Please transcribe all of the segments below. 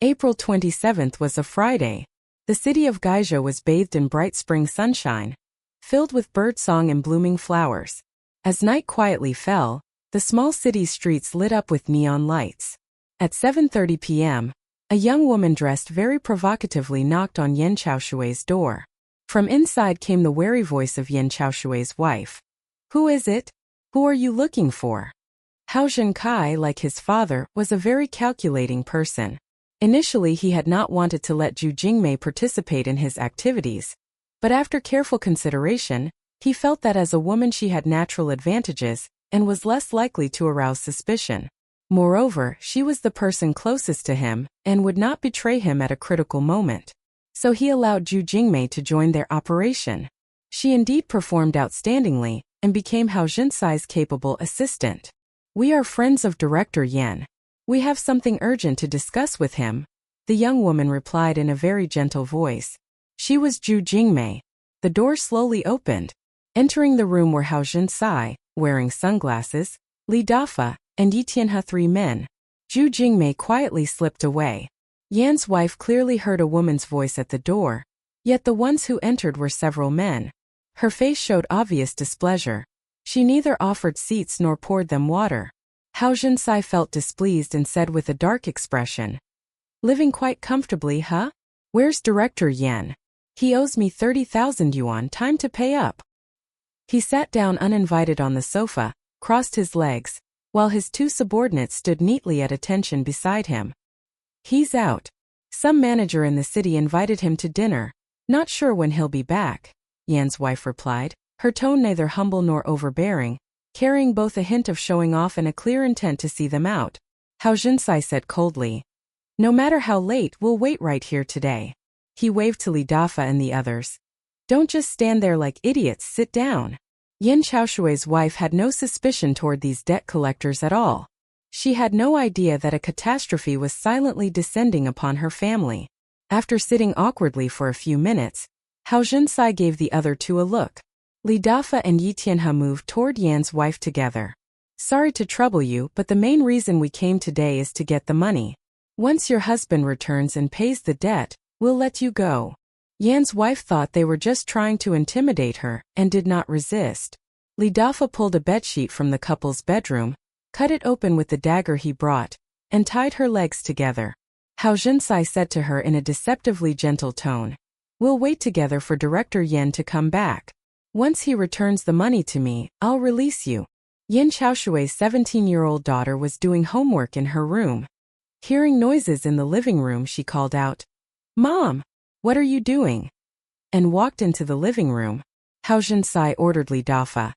April 27th was a Friday. The city of Gaizhou was bathed in bright spring sunshine, filled with birdsong and blooming flowers. As night quietly fell, the small city's streets lit up with neon lights. At 7:30 p.m., a young woman dressed very provocatively knocked on Yan Chaoshui's door. From inside came the wary voice of Yan Chaoshui's wife. "Who is it? Who are you looking for?" Hao Zhenkai, like his father, was a very calculating person. Initially he had not wanted to let Zhu Jingmei participate in his activities, but after careful consideration, he felt that as a woman she had natural advantages and was less likely to arouse suspicion. Moreover, she was the person closest to him and would not betray him at a critical moment. So he allowed Zhu Jingmei to join their operation. She indeed performed outstandingly and became Hao Zhensai's capable assistant. "We are friends of Director Yan. We have something urgent to discuss with him," the young woman replied in a very gentle voice. She was Zhu Jingmei. The door slowly opened. Entering the room were Hao Zhensai, wearing sunglasses, Li Dafa, and Yi Tianhe, three men. Zhu Jingmei quietly slipped away. Yan's wife clearly heard a woman's voice at the door, yet the ones who entered were several men. Her face showed obvious displeasure. She neither offered seats nor poured them water. Hao Zhensai felt displeased and said with a dark expression, "Living quite comfortably, huh? Where's Director Yan? He owes me 30,000 yuan, time to pay up." He sat down uninvited on the sofa, crossed his legs, while his two subordinates stood neatly at attention beside him. "He's out. Some manager in the city invited him to dinner. Not sure when he'll be back," Yan's wife replied, her tone neither humble nor overbearing, carrying both a hint of showing off and a clear intent to see them out. Hao Zhensai said coldly, "No matter how late, we'll wait right here today." He waved to Li Dafa and the others. "Don't just stand there like idiots, sit down." Yan Chaoshui's wife had no suspicion toward these debt collectors at all. She had no idea that a catastrophe was silently descending upon her family. After sitting awkwardly for a few minutes, Hao Zhensai gave the other two a look. Li Dafa and Yi Tianhe moved toward Yan's wife together. "Sorry to trouble you, but the main reason we came today is to get the money. Once your husband returns and pays the debt, we'll let you go." Yan's wife thought they were just trying to intimidate her and did not resist. Li Dafa pulled a bedsheet from the couple's bedroom, cut it open with the dagger he brought, and tied her legs together. Hao Zhensai said to her in a deceptively gentle tone, "We'll wait together for Director Yan to come back. Once he returns the money to me, I'll release you." Yan Chaoshui's 17-year-old daughter was doing homework in her room. Hearing noises in the living room, she called out, "Mom, what are you doing?" and walked into the living room. Hao Zhensai ordered Li Dafa,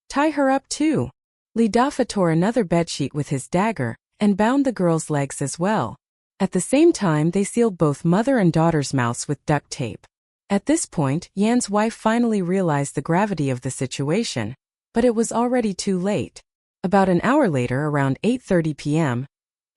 "Tie her up too." Li Dafa tore another bedsheet with his dagger and bound the girl's legs as well. At the same time, they sealed both mother and daughter's mouths with duct tape. At this point, Yan's wife finally realized the gravity of the situation, but it was already too late. About an hour later, around 8:30 p.m.,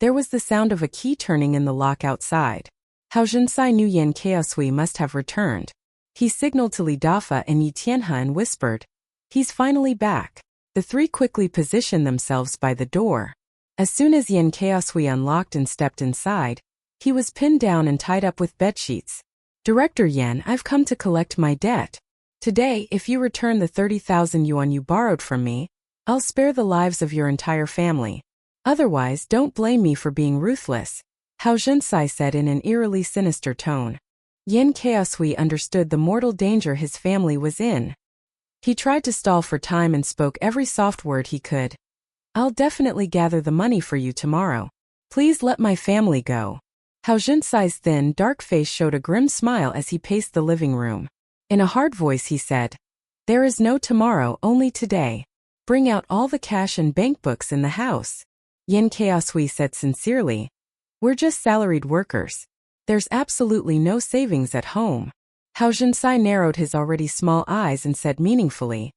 there was the sound of a key turning in the lock outside. Hao Zhensai knew Yan Chaoshui must have returned. He signaled to Li Dafa and Yi Tianhe and whispered, "He's finally back." The three quickly positioned themselves by the door. As soon as Yan Chaoshui unlocked and stepped inside, he was pinned down and tied up with bedsheets. "Director Yan, I've come to collect my debt. Today, if you return the 30,000 yuan you borrowed from me, I'll spare the lives of your entire family. Otherwise, don't blame me for being ruthless," Hao Zhensai said in an eerily sinister tone. Yan Chaoshui understood the mortal danger his family was in. He tried to stall for time and spoke every soft word he could. "I'll definitely gather the money for you tomorrow. Please let my family go." Hao Zhensai's thin, dark face showed a grim smile as he paced the living room. In a hard voice he said, "There is no tomorrow, only today. Bring out all the cash and bank books in the house." Yan Chaoshui said sincerely, "We're just salaried workers. There's absolutely no savings at home." Hao Zhensai narrowed his already small eyes and said meaningfully,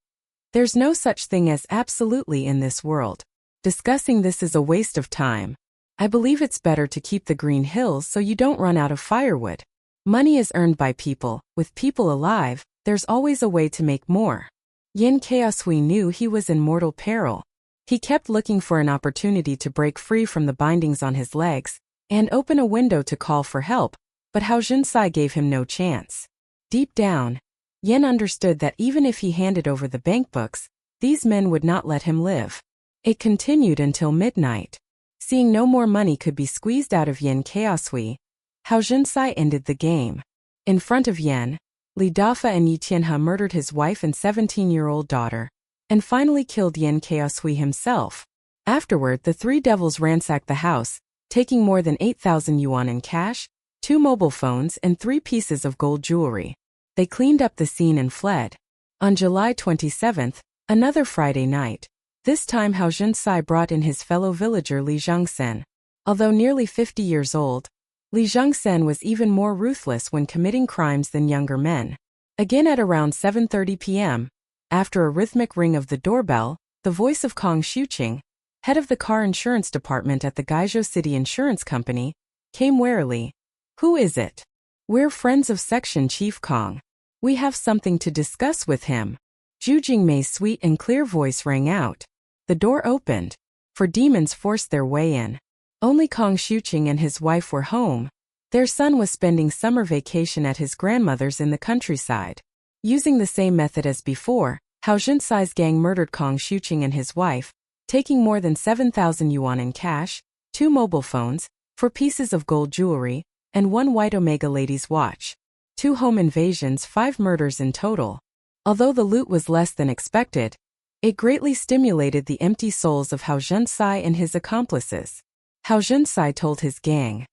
"There's no such thing as absolutely in this world. Discussing this is a waste of time. I believe it's better to keep the green hills so you don't run out of firewood. Money is earned by people. With people alive, there's always a way to make more." Yan Chaoshui knew he was in mortal peril. He kept looking for an opportunity to break free from the bindings on his legs, and open a window to call for help, but Hao Junsai gave him no chance. Deep down, Yan understood that even if he handed over the bank books, these men would not let him live. It continued until midnight. Seeing no more money could be squeezed out of Yan Chaosui, Hao Junsai ended the game. In front of Yan, Li Dafa and Yi Tianhe murdered his wife and 17-year-old daughter, and finally killed Yan Chaosui himself. Afterward, the three devils ransacked the house, taking more than 8,000 yuan in cash, 2 mobile phones and 3 pieces of gold jewelry. They cleaned up the scene and fled. On July 27th, another Friday night, this time Hao Junsai brought in his fellow villager Li Zhongsen. Although nearly 50 years old, Li Zhongsen was even more ruthless when committing crimes than younger men. Again at around 7:30 p.m., after a rhythmic ring of the doorbell, the voice of Kong Xuqing, head of the car insurance department at the Gaizhou City Insurance Company, came warily. "Who is it?" "We're friends of Section Chief Kong. We have something to discuss with him." Zhu Jingmei's sweet and clear voice rang out. The door opened. For demons forced their way in. Only Kong Xuqing and his wife were home. Their son was spending summer vacation at his grandmother's in the countryside. Using the same method as before, Hao Junsai's gang murdered Kong Xuqing and his wife, taking more than 7,000 yuan in cash, 2 mobile phones, 4 pieces of gold jewelry, and 1 white Omega lady's watch. 2 home invasions, 5 murders in total. Although the loot was less than expected, it greatly stimulated the empty souls of Hao Junsai and his accomplices. Hao Junsai told his gang,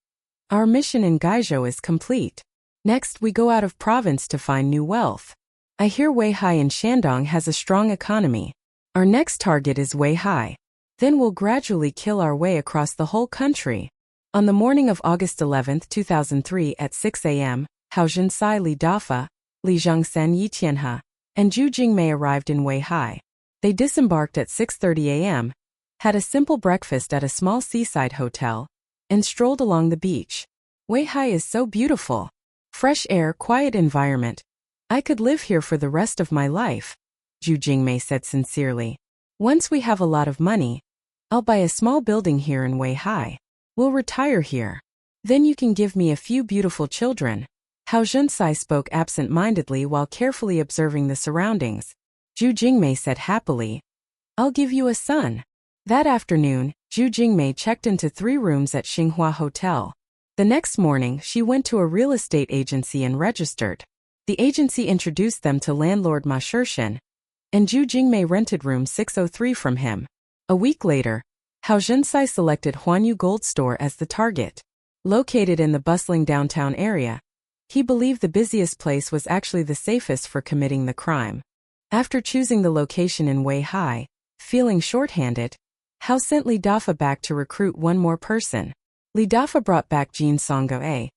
"Our mission in Gaizhou is complete. Next we go out of province to find new wealth. I hear Weihai in Shandong has a strong economy. Our next target is Weihai. Then we'll gradually kill our way across the whole country." On the morning of August 11, 2003 at 6 a.m., Hao Junsai, Li Dafa, Li Zhongsen, Yi Tianhe, and Zhu Jingmei arrived in Weihai. They disembarked at 6:30 a.m., had a simple breakfast at a small seaside hotel, and strolled along the beach. "Weihai is so beautiful. Fresh air, quiet environment. I could live here for the rest of my life," Zhu Jingmei said sincerely. "Once we have a lot of money, I'll buy a small building here in Weihai. We'll retire here. Then you can give me a few beautiful children." Hao Junsai spoke absent-mindedly while carefully observing the surroundings. Zhu Jingmei said happily, "I'll give you a son." That afternoon, Zhu Jingmei checked into 3 rooms at Xinghua Hotel. The next morning, she went to a real estate agency and registered. The agency introduced them to landlord Ma Shirshan, and Zhu Jingmei rented room 603 from him. A week later, Hao Junsai selected Huanyu Gold Store as the target. Located in the bustling downtown area, he believed the busiest place was actually the safest for committing the crime. After choosing the location in Weihai, feeling short-handed, Hao sent Li Dafa back to recruit 1 more person. Li Dafa brought back Jin Songgoe,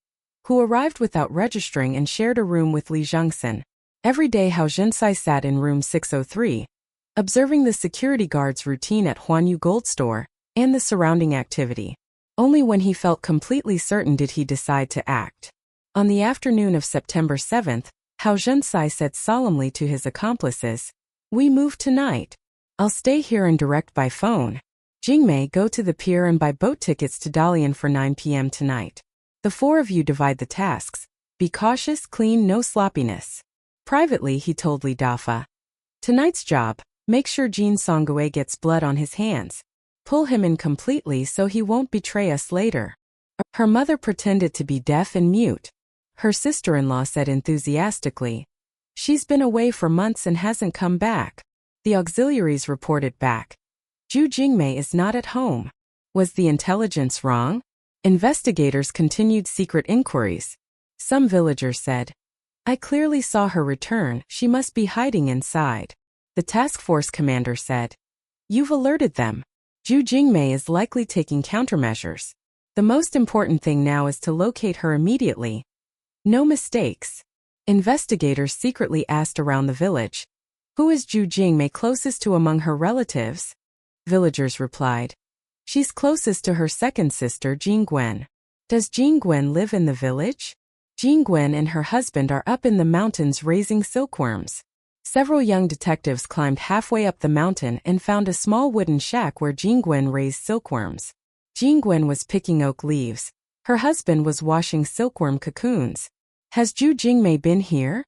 who arrived without registering and shared a room with Li Zhongsen. Every day Hao Junsai sat in room 603, observing the security guard's routine at Huanyu Gold Store and the surrounding activity. Only when he felt completely certain did he decide to act. On the afternoon of September 7th, Hao Junsai said solemnly to his accomplices, "We move tonight. I'll stay here and direct by phone. Jingmei, go to the pier and buy boat tickets to Dalian for 9 p.m. tonight. The 4 of you divide the tasks. Be cautious, clean, no sloppiness." Privately, he told Li Dafa, "Tonight's job, make sure Jin Songgoe gets blood on his hands. Pull him in completely so he won't betray us later." Her mother pretended to be deaf and mute. Her sister-in-law said enthusiastically, "She's been away for months and hasn't come back." The auxiliaries reported back, "Zhu Jingmei is not at home." Was the intelligence wrong? Investigators continued secret inquiries. Some villagers said, "I clearly saw her return, she must be hiding inside." The task force commander said, "You've alerted them. Zhu Jingmei is likely taking countermeasures. The most important thing now is to locate her immediately. No mistakes." Investigators secretly asked around the village, "Who is Zhu Jingmei closest to among her relatives?" Villagers replied, "She's closest to her second sister, Jing Gwen." "Does Jing Gwen live in the village?" Jing Gwen and her husband are up in the mountains raising silkworms. Several young detectives climbed halfway up the mountain and found a small wooden shack where Jing Gwen raised silkworms. Jing Gwen was picking oak leaves, Her husband was washing silkworm cocoons. Has Zhu Jingmei been here?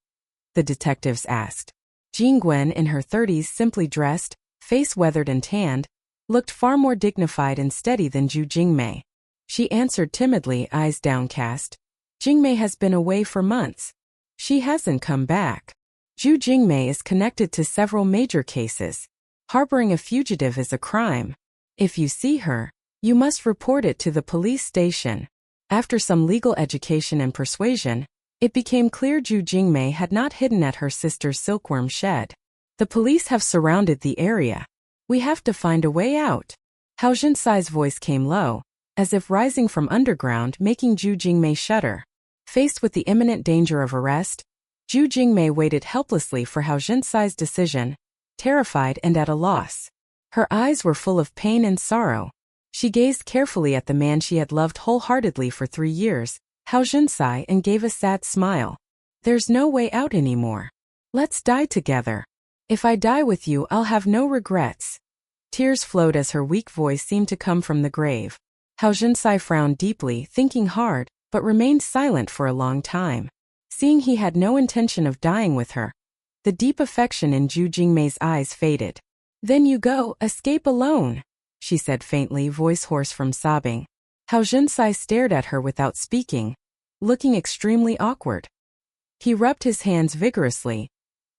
The detectives asked. Jean Gwen, in her 30s, simply dressed, face weathered and tanned, looked far more dignified and steady than Zhu Jingmei. She answered timidly, eyes downcast. Jingmei has been away for months. She hasn't come back. Zhu Jingmei is connected to several major cases. Harboring a fugitive is a crime. If you see her, you must report it to the police station. After some legal education and persuasion, it became clear Zhu Jingmei had not hidden at her sister's silkworm shed. The police have surrounded the area. We have to find a way out. Hao Jinsai's voice came low, as if rising from underground, making Zhu Jingmei shudder. Faced with the imminent danger of arrest, Zhu Jingmei waited helplessly for Hao Jinsai's decision, terrified and at a loss. Her eyes were full of pain and sorrow. She gazed carefully at the man she had loved wholeheartedly for 3 years, Hao Jinsai, and gave a sad smile. There's no way out anymore. Let's die together. If I die with you, I'll have no regrets. Tears flowed as her weak voice seemed to come from the grave. Hao Jinsai frowned deeply, thinking hard, but remained silent for a long time. Seeing he had no intention of dying with her, the deep affection in Zhu Jingmei's eyes faded. Then you go, escape alone, she said faintly, voice hoarse from sobbing. Hao Jinsai stared at her without speaking, looking extremely awkward. He rubbed his hands vigorously.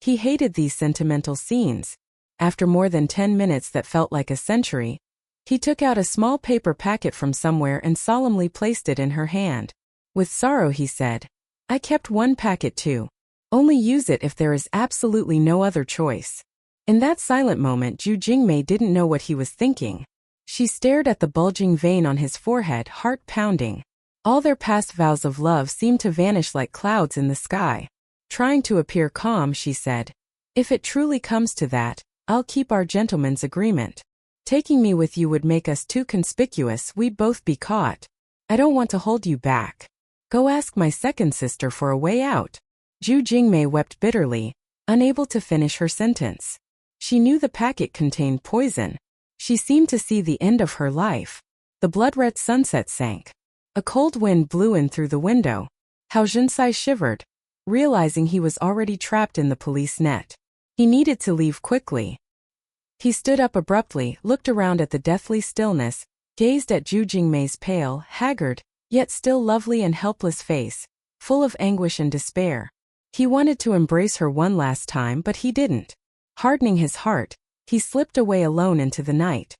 He hated these sentimental scenes. After more than 10 minutes that felt like a century, he took out a small paper packet from somewhere and solemnly placed it in her hand. With sorrow he said, I kept one packet too. Only use it if there is absolutely no other choice. In that silent moment, Zhu Jingmei didn't know what he was thinking. She stared at the bulging vein on his forehead, heart pounding. All their past vows of love seemed to vanish like clouds in the sky. Trying to appear calm, she said, If it truly comes to that, I'll keep our gentleman's agreement. Taking me with you would make us too conspicuous, we'd both be caught. I don't want to hold you back. Go ask my second sister for a way out. Zhu Jingmei wept bitterly, unable to finish her sentence. She knew the packet contained poison. She seemed to see the end of her life. The blood-red sunset sank. A cold wind blew in through the window. Hao Jinsai shivered, realizing he was already trapped in the police net. He needed to leave quickly. He stood up abruptly, looked around at the deathly stillness, gazed at Zhu Jingmei's pale, haggard, yet still lovely and helpless face, full of anguish and despair. He wanted to embrace her one last time, but he didn't. Hardening his heart, he slipped away alone into the night.